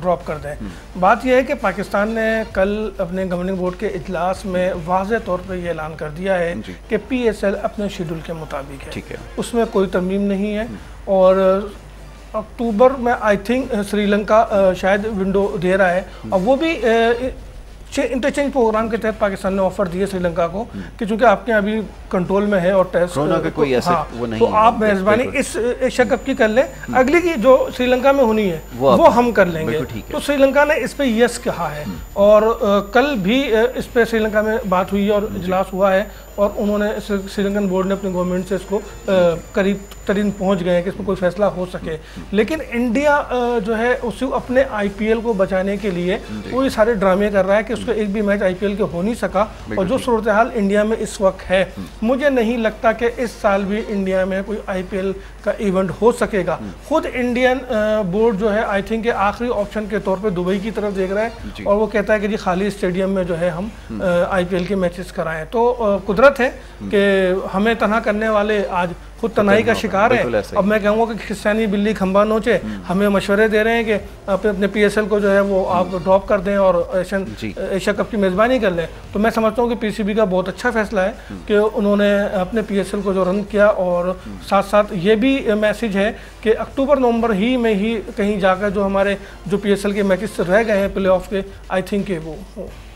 ड्रॉप कर दें। बात यह है कि पाकिस्तान ने कल अपने गवर्निंग बोर्ड के इजलास में वाज़ेह तौर पर यह ऐलान कर दिया है कि पीएसएल अपने शेड्यूल के मुताबिक है, उसमें कोई तरमीम नहीं है। और अक्टूबर में आई थिंक श्रीलंका शायद विंडो दे रहा है, और वो भी इंटरचेंज प्रोग्राम के तहत पाकिस्तान ने ऑफर दिए श्रीलंका को कि चूंकि आपके अभी कंट्रोल में है और टेस्ट का कोई ऐसा वो नहीं तो आप मेजबानी इस एशिया कप की कर लें, अगली की जो श्रीलंका में होनी है वो हम कर लेंगे। तो श्रीलंका ने इस पे यस कहा है, और कल भी इस पे श्रीलंका में बात हुई और इजलास हुआ है, और उन्होंने श्रीलंकन बोर्ड ने अपनी गवर्नमेंट से इसको करीब तरीन पहुंच गए हैं कि इसमें कोई फैसला हो सके। लेकिन इंडिया जो है उसे अपने आईपीएल को बचाने के लिए कोई सारे ड्रामे कर रहा है कि उसको एक भी मैच आईपीएल के हो नहीं सका, और जो सूरत हाल इंडिया में इस वक्त है, मुझे नहीं लगता कि इस साल भी इंडिया में कोई आईपीएल का इवेंट हो सकेगा। खुद इंडियन बोर्ड जो है आई थिंक आखिरी ऑप्शन के तौर पे दुबई की तरफ देख रहा है, और वो कहता है कि जी खाली स्टेडियम में जो है हम आईपीएल के मैचेस कराएं। तो कुदरत है कि हमें तनहा करने वाले आज खुद तनाई का शिकार है। अब मैं कहूँगा कि खिस्सानी बिल्ली खंबा नोचे, हमें मशवरे दे रहे हैं कि अपने पीएसएल को जो है वो आप ड्रॉप कर दें और एशिया कप की मेज़बानी कर लें। तो मैं समझता हूँ कि पीसीबी का बहुत अच्छा फैसला है कि उन्होंने अपने पीएसएल को जो रन किया, और साथ साथ ये भी मैसेज है कि अक्टूबर नवंबर ही में ही कहीं जाकर जो हमारे जो पीएसएल के मैचेस रह गए हैं प्ले ऑफ के, आई थिंक वो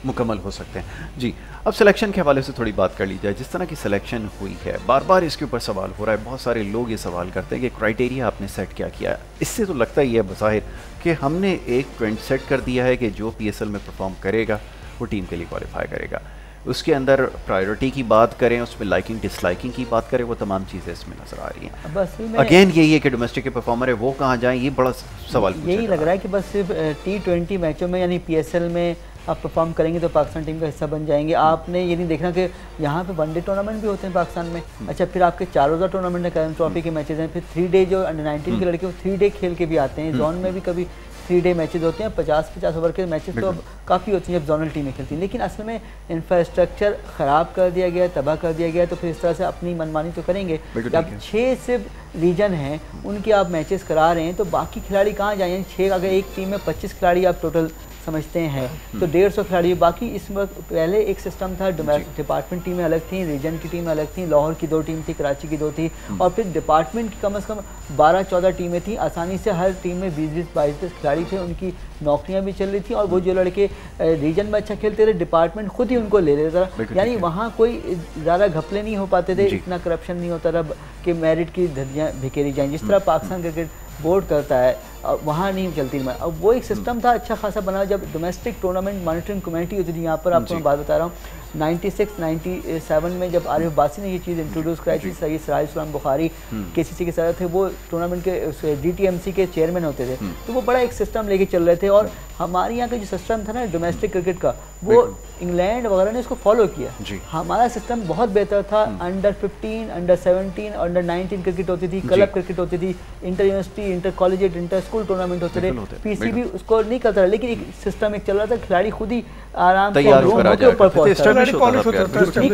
मुकम्मल हो सकते हैं। जी, अब सिलेक्शन के हवाले से थोड़ी बात कर ली जाए। जिस तरह की सिलेक्शन हुई है, बार बार इसके ऊपर सवाल हो रहा है, बहुत सारे लोग ये सवाल करते हैं कि क्राइटेरिया आपने सेट क्या किया है। इससे तो लगता ही है बज़ाहिर कि हमने एक ट्रेंड सेट कर दिया है कि जो पीएसएल में परफॉर्म करेगा वो टीम के लिए क्वालिफाई करेगा। उसके अंदर प्रायोरिटी की बात करें, उसमें लाइकिंग डिसलाइकिंग की बात करें, वो तमाम चीज़ें इसमें नजर आ रही हैं। बस अगेन यही है कि डोमेस्टिक के परफॉर्मर है वो कहाँ जाएं, ये बड़ा सवाल यही लग रहा है कि बस सिर्फ T20 मैचों में यानी पीएसएल में आप परफॉर्म करेंगे तो पाकिस्तान टीम का हिस्सा बन जाएंगे। आपने ये नहीं देखना कि यहाँ पे वनडे टूर्नामेंट भी होते हैं पाकिस्तान में। अच्छा, फिर आपके 4 रोज़ा टूर्नामेंट है, करम ट्रॉफी के मैचेस हैं, फिर 3 डे जो अंडर 19 के लड़के वो 3 डे खेल के भी आते हैं। जोन में भी कभी 3 डे मैचेस होते हैं, 50-50 ओवर के मैचेस तो अब काफ़ी होती हैं जब जोनल टीमें खेलती हैं। लेकिन असल में इंफ्रास्ट्रक्चर ख़राब कर दिया गया, तबाह कर दिया गया, तो फिर इस तरह से अपनी मनमानी तो करेंगे। अब 6 सिर्फ रीजन हैं उनके आप मैचेस करा रहे हैं, तो बाकी खिलाड़ी कहाँ जाएंगे? 6 अगर एक टीम में 25 खिलाड़ी आप टोटल समझते हैं तो 150 खिलाड़ी। बाकी इस वक्त पहले एक सिस्टम था, डिपार्टमेंट टीमें अलग थी, रीजन की टीमें अलग थी, लाहौर की 2 टीम थी, कराची की 2 थी, और फिर डिपार्टमेंट की कम से कम 12-14 टीमें थी। आसानी से हर टीम में 20-22 खिलाड़ी थे, उनकी नौकरियां भी चल रही थी, और वो जो लड़के रीजन में अच्छा खेलते थे डिपार्टमेंट खुद ही उनको ले लेता था। यानी वहाँ कोई ज़्यादा घपले नहीं हो पाते थे, इतना करप्शन नहीं होता था कि मेरिट की धज्जियाँ भिखेरी जाएँ जिस तरह पाकिस्तान क्रिकेट बोर्ड करता है, वहाँ नहीं चलती। अब वो एक सिस्टम था अच्छा खासा बना जब डोमेस्टिक टूर्नामेंट मॉनिटरिंग कमेटी होती थी। यहाँ पर आपको मैं बात बता रहा हूँ, 96-97 में जब आरिफ बासी ने ये चीज़ इंट्रोड्यूस कराई थी, सैयद सिराज इस्लाम बुखारी केसीसी के सदर थे, वो टूर्नामेंट के DTMC के चेयरमैन होते थे, तो वो बड़ा एक सिस्टम लेके चल रहे थे। और हमारे यहाँ का जो सिस्टम था ना डोमेस्टिक क्रिकेट का, वो इंग्लैंड वगैरह ने उसको फॉलो किया। हमारा सिस्टम बहुत बेहतर था, अंडर 15, अंडर 17, अंडर 19 क्रिकेट होती थी, क्लब क्रिकेट होती थी, inter university, inter collegiate, inter school tournament होते थे। पीसीबी उसको नहीं करता, लेकिन एक सिस्टम एक चल रहा था, खिलाड़ी खुद ही आराम से ऊपर पहुंचता।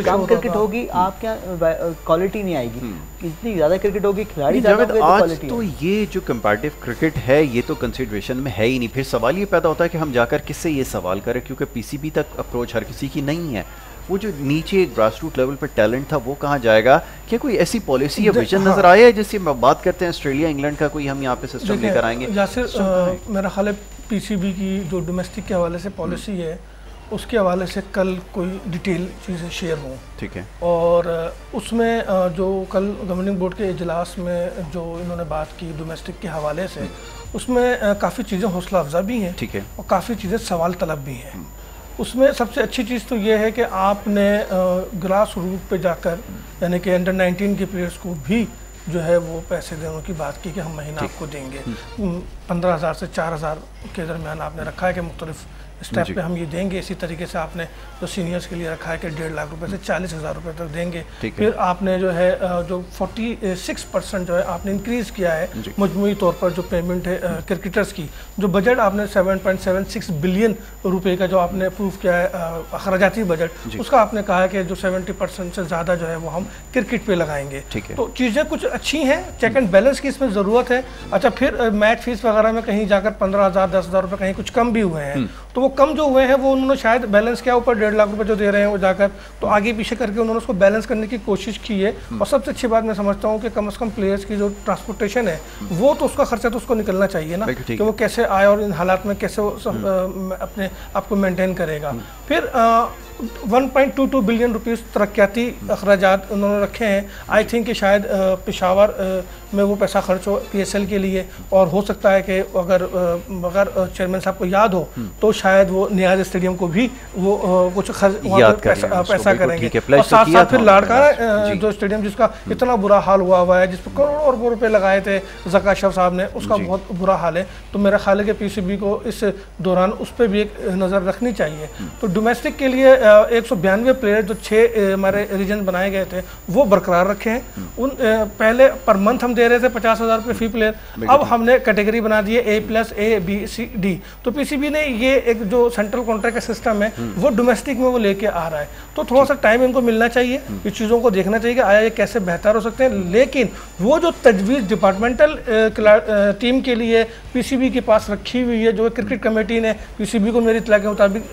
कम क्रिकेट होगी आप क्या क्वालिटी नहीं आएगी, इतनी ज़्यादा क्रिकेट होगी खिलाड़ी आज तो ये जो कंपैरेटिव क्रिकेट है ये तो कंसिडरेशन में है ही नहीं। फिर सवाल ये पैदा होता है कि हम जाकर किससे ये सवाल करें, क्योंकि पीसीबी तक अप्रोच हर किसी की नहीं है। वो जो नीचे ग्रास रूट लेवल पर टैलेंट था वो कहाँ जाएगा? क्या कोई ऐसी पॉलिसी या विजन नजर आया है जिससे बात करते हैं ऑस्ट्रेलिया इंग्लैंड का कोई हम यहाँ पे सिस्टम लेकर आएंगे? मेरा ख्याल है पीसीबी की जो डोमेस्टिक के हवाले से पॉलिसी है उसके हवाले से कल कोई डिटेल चीज़ें शेयर हों, ठीक है। और उसमें जो कल गवर्निंग बोर्ड के इजलास में जो इन्होंने बात की डोमेस्टिक के हवाले से, उसमें काफ़ी चीज़ें हौसला अफजा भी हैं, ठीक है, और काफ़ी चीज़ें सवाल तलब भी हैं। उसमें सबसे अच्छी चीज़ तो ये है कि आपने ग्रास रूट पे जाकर यानी कि अंडर 19 के प्लेयर्स को भी जो है वो पैसे देने की बात की कि हम महीना आपको देंगे 15,000 से 4,000 के दरमियान आपने रखा है कि मुख्तलिफ स्टेप पे हम ये देंगे। इसी तरीके से आपने जो सीनियर्स के लिए रखा है कि 1.5 लाख रुपए से 40,000 रुपए तक देंगे। फिर आपने जो है जो 46% जो है आपने इंक्रीज़ किया है मजमूई तौर पर जो पेमेंट है क्रिकेटर्स की। जो बजट आपने 7.76 बिलियन रुपए का जो आपने अप्रूव किया है अखराजाती बजट, उसका आपने कहा है कि जो 70% से ज़्यादा जो है वो हम क्रिकेट पे लगाएंगे। तो चीज़ें कुछ अच्छी हैं, चेक एंड बैलेंस की इसमें ज़रूरत है। अच्छा, फिर मैच फीस वगैरह में कहीं जाकर 15,000 10,000 रुपये कहीं कुछ कम भी हुए हैं, तो वो कम जो हुए हैं वो उन्होंने शायद बैलेंस किया, ऊपर 1.5 लाख रुपए जो दे रहे हैं वो जाकर, तो आगे पीछे करके उन्होंने उसको बैलेंस करने की कोशिश की है। और सबसे अच्छी बात मैं समझता हूँ कि कम से कम प्लेयर्स की जो ट्रांसपोर्टेशन है वो तो उसका खर्चा तो उसको निकलना चाहिए ना, कि वो कैसे आए और इन हालात में कैसे वो अपने आप को मेंटेन करेगा। फिर 1.22 बिलियन रुपीस तरक्याती अखराजात उन्होंने रखे हैं। आई थिंक कि शायद पेशावर में वो पैसा खर्च हो PSL के लिए, और हो सकता है कि अगर चेयरमैन साहब को याद हो तो शायद वो नियाज स्टेडियम को भी वो कुछ पैसा करेंगे। और साथ साथ फिर लाड़काना जो स्टेडियम जिसका इतना बुरा हाल हुआ है, जिस पर करोड़ों रुपए लगाए थे ज़का अशरफ साहब ने, उसका बहुत बुरा हाल है। तो मेरा ख्याल है कि PCB को इस दौरान उस पर भी एक नज़र रखनी चाहिए। तो डोमेस्टिक के लिए 192 प्लेयर जो 6 हमारे रीजन बनाए गए थे वो बरकरार रखे हैं। उन पहले पर मंथ हम दे रहे थे 50,000 रुपये फी प्लेयर, अब हमने कैटेगरी बना दी है A+, A, B, C, D। तो PCB ने ये एक जो सेंट्रल कॉन्ट्रैक्ट का सिस्टम है वो डोमेस्टिक में वो लेके आ रहा है। तो थोड़ा सा टाइम इनको मिलना चाहिए, इस चीज़ों को देखना चाहिए कि आया ये कैसे बेहतर हो सकते हैं। लेकिन वो जो तजवीज़ डिपार्टमेंटल टीम के लिए PCB के पास रखी हुई है, जो क्रिकेट कमेटी ने PCB को मेरी इत्तला के मुताबिक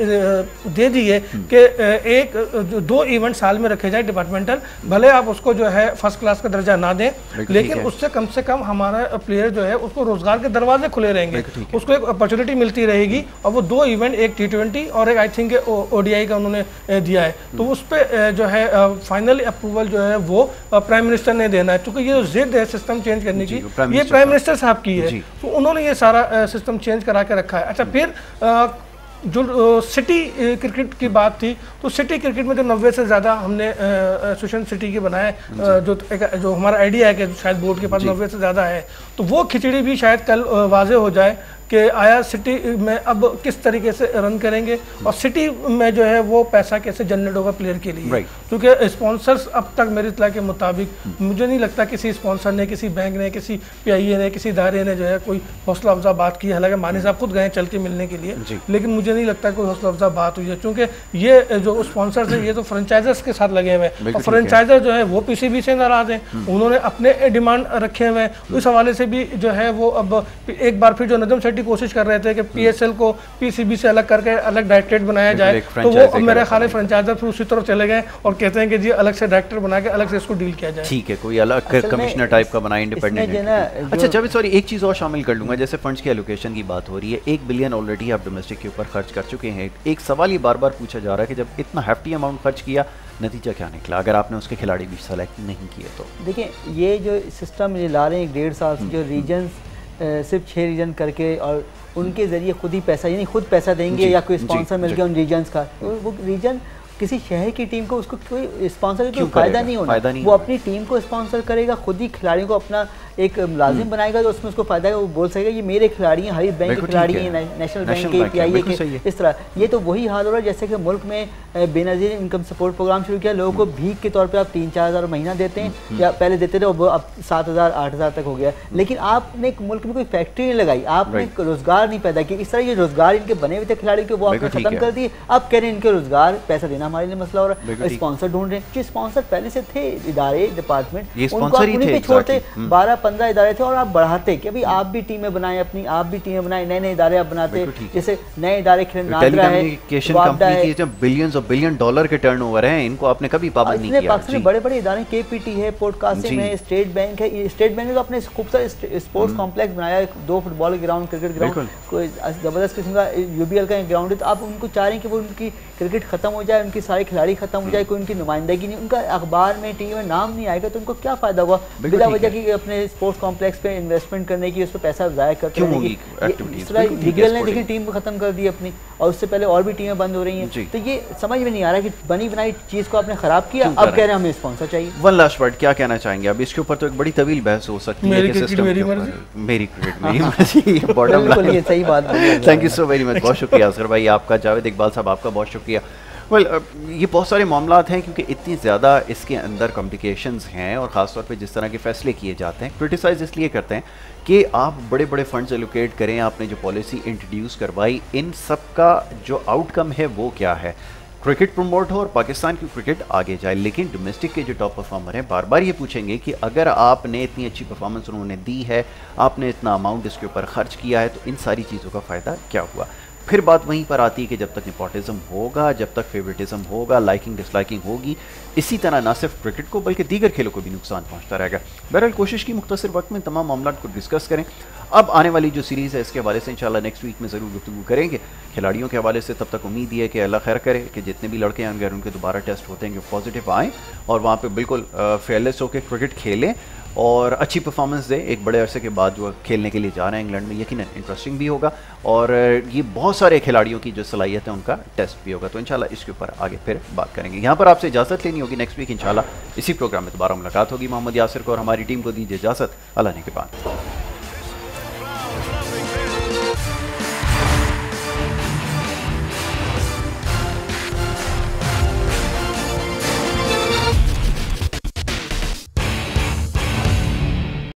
दे दी है कि 1-2 इवेंट साल में रखे जाए डिपार्टमेंटल, भले आप उसको जो है फर्स्ट क्लास का दर्जा ना दें, लेकिन उससे कम से कम हमारा प्लेयर जो है उसको रोजगार के दरवाजे खुले रहेंगे, उसको एक अपॉर्चुनिटी मिलती रहेगी। और वो 2 इवेंट, एक T20 और एक आई थिंक ODI का उन्होंने दिया है, तो उस पर जो है फाइनल अप्रूवल जो है वो प्राइम मिनिस्टर ने देना है, क्योंकि ये जो जिद है सिस्टम चेंज करने की ये प्राइम मिनिस्टर साहब की है, तो उन्होंने ये सारा सिस्टम चेंज करा के रखा है। अच्छा, फिर जो सिटी क्रिकेट की बात थी, तो सिटी क्रिकेट में जो 90 से ज़्यादा हमने एसोसिएशन सिटी के बनाए, जो हमारा आइडिया है कि शायद बोर्ड के पास 90 से ज़्यादा है, तो वो खिचड़ी भी शायद कल वाजे हो जाए कि आया सिटी में अब किस तरीके से रन करेंगे और सिटी में जो है वो पैसा कैसे जनरेट होगा प्लेयर के लिए, क्योंकि स्पॉन्सर्स अब तक मेरी इत्तला के मुताबिक मुझे नहीं लगता किसी स्पॉन्सर ने, किसी बैंक ने, किसी PIA ने, किसी इदारे ने जो है कोई हौसला अफजा बात की। हालांकि मानी साहब खुद गए चल के मिलने के लिए, लेकिन मुझे नहीं लगता कोई हौसला अफजा बात हुई है, क्योंकि ये जो स्पॉन्सर्स हैं ये तो फ्रेंचाइजर्स के साथ लगे हुए हैं, और फ्रेंचाइजर जो है वो PCB से नाराज हैं, उन्होंने अपने डिमांड रखे हुए हैं। उस हवाले से भी जो है वो अब एक बार फिर जो नजम सेठी कोशिश कर रहे थे कि PSL को PCB से अलग करके अलग डायरेक्टरेट बनाया जाए, तो वो मेरे ख्याल फ्रेंचाइजर फिर उसी तरफ चले गए और कहते हैं कि जी अलग से डायरेक्टर बना के अलग से इसको डील किया जाए। ठीक है, कोई अलग कमिश्नर टाइप का बनाए इंडिपेंडेंट। अच्छा जब सॉरी एक चीज़ और शामिल कर लूँगा, जैसे फंड्स की एलोकेशन की बात हो रही है, 1 बिलियन ऑलरेडी आप डोमेस्टिक के ऊपर खर्च कर चुके हैं। एक सवाल ये बार बार पूछा जा रहा है कि जब इतना हैफ्टी अमाउंट खर्च किया, नतीजा क्या निकला अगर आपने उसके खिलाड़ी भी सेलेक्ट नहीं किए? तो देखिए ये जो सिस्टम ये ला रहे हैं 1.5 साल से, जो रीजन सिर्फ 6 रीजन करके और उनके ज़रिए खुद ही पैसा, यानी खुद पैसा देंगे या कोई स्पॉन्सर मिल गया उन रीजन्स का, वो रीजन किसी शहर की टीम को उसको कोई स्पॉन्सर का फायदा नहीं होना, वो अपनी टीम को स्पॉन्सर करेगा, खुद ही खिलाड़ियों को अपना एक मुलाजिम बनाएगा, तो उसमें उसको फायदा है, वो बोल सकेगा ये मेरे खिलाड़ी हैं, हरीफ बैंक के खिलाड़ी हैं, नेशनल बैंक के, PIA के, इस तरह। ये तो वही हाल हो रहा है जैसे कि मुल्क में बेनज़ीर इनकम सपोर्ट प्रोग्राम शुरू किया, लोगों को भीख के तौर पे आप 3-4 हज़ार महीना देते हैं, या पहले देते थे, वो अब 7,000-8,000 तक हो गया। लेकिन आपने मुल्क में कोई फैक्ट्री नहीं लगाई, आपने रोजगार नहीं पैदा किया। इस तरह ये रोजगार इनके बने हुए थे खिलाड़ी के, वो आपने खत्म कर दिए। अब कह रहे हैं इनके रोजगार पैसा देना हमारे लिए मसला हो रहा है, स्पॉन्सर ढूंढ रहे हैं। जो स्पॉन्सर पहले से थे इदारे, डिपार्टमेंट, उनको आप उन्हीं पे छोड़ते, 12-15 इदारे थे और आप बढ़ाते कि अभी आप भी टीमें बनाएं, अपनी आप भी टीमें बनाएं, नए नए इदारे आप बनाते, जैसे नए इदारे नादरा है, बिलियंस ऑफ बिलियन डॉलर के टर्नओवर हैं, इनको आपने कभी पाबंद नहीं किया। पाकिस्तान में बड़े बड़े इदारे, KPT है, पोर्ट कासिम है, स्टेट बैंक है। स्टेट बैंक ने तो अपने खूबसूरत स्पोर्ट्स कॉम्प्लेक्स बनाया, 2 फुटबॉल ग्राउंड, क्रिकेट ग्राउंड, कोई जबरदस्त किस्म का UBL का ग्राउंड है। तो आप उनको चाह रहे हैं कि वो उनकी क्रिकेट खत्म हो जाए, उनके सारे खिलाड़ी खत्म हो जाए, कोई उनकी नुमाइंदगी नहीं, उनका अखबार में टीवी में नाम नहीं आएगा, तो उनको क्या फायदा हुआ बिला वजह की अपने स्पोर्ट्स कॉम्प्लेक्स पे इन्वेस्टमेंट करने की, उस पर पैसा ज़ाया करते हैं। UBL ने देखिए टीम खत्म कर दी अपनी, और उससे पहले और भी टीमें बंद हो रही हैं। तो ये समझ में नहीं आ रहा कि बनी बनाई चीज़ को आपने खराब किया, अब कह रहे हैं हमें स्पॉन्सर चाहिए। वन लास्ट वर्ड क्या कहना चाहेंगे? अब इसके ऊपर तो एक बड़ी तवील बहस हो सकती है कि सिस्टम मेरी क्रिकेट मेरी मर्जी, बॉटम लाइन सही बात। Thank you so very much, बहुत शुक्रिया असगर भाई आपका, जावेद इकबाल साहब आपका बहुत शुक्रिया। ये बहुत सारे मामलात हैं क्योंकि इतनी ज़्यादा इसके अंदर कॉम्प्लिकेशंस हैं, और ख़ासतौर पे जिस तरह के फ़ैसले किए जाते हैं, क्रिटिसाइज़ इसलिए करते हैं कि आप बड़े बड़े फंड्स एलोकेट करें, आपने जो पॉलिसी इंट्रोड्यूस करवाई, इन सब का जो आउटकम है वो क्या है? क्रिकेट प्रमोट हो और पाकिस्तान की क्रिकेट आगे जाए। लेकिन डोमेस्टिक के जो टॉप परफॉर्मर हैं बार बार ये पूछेंगे कि अगर आपने इतनी अच्छी परफॉर्मेंस उन्होंने दी है, आपने इतना अमाउंट इसके ऊपर खर्च किया है, तो इन सारी चीज़ों का फ़ायदा क्या हुआ? फिर बात वहीं पर आती है कि जब तक नेपोटिज्म होगा, जब तक फेवरेटिज्म होगा, लाइकिंग डिसलाइकिंग होगी, इसी तरह ना सिर्फ क्रिकेट को बल्कि दीगर खेलों को भी नुकसान पहुंचता रहेगा। बहरहाल कोशिश की मुख्तसर वक्त में तमाम मामला को डिस्कस करें। अब आने वाली जो सीरीज़ है इसके हवाले से इंशाल्लाह नेक्स्ट वीक में ज़रूर गुफ्तगू करेंगे खिलाड़ियों के हवाले से। तब तक उम्मीद ये है कि अल्लाह खैर करे कि जितने भी लड़के हैं अगर उनके दोबारा टेस्ट होते हैं कि पॉजिटिव आएँ और वहाँ पर बिल्कुल फेयरलेस होकर क्रिकेट खेलें और अच्छी परफॉर्मेंस दे। एक बड़े अरसे के बाद जो खेलने के लिए जा रहे हैं इंग्लैंड में, यकीनन इंटरेस्टिंग भी होगा और ये बहुत सारे खिलाड़ियों की जो सलाहियत है उनका टेस्ट भी होगा। तो इंशाल्लाह इसके ऊपर आगे फिर बात करेंगे। यहाँ पर आपसे इजाज़त लेनी होगी, नेक्स्ट वीक इंशाल्लाह इसी प्रोग्राम में दोबारा मुलाकात होगी। मोहम्मद यासिर को और हमारी टीम को दीजिए इजाज़त, अल्लाह ने के बाद।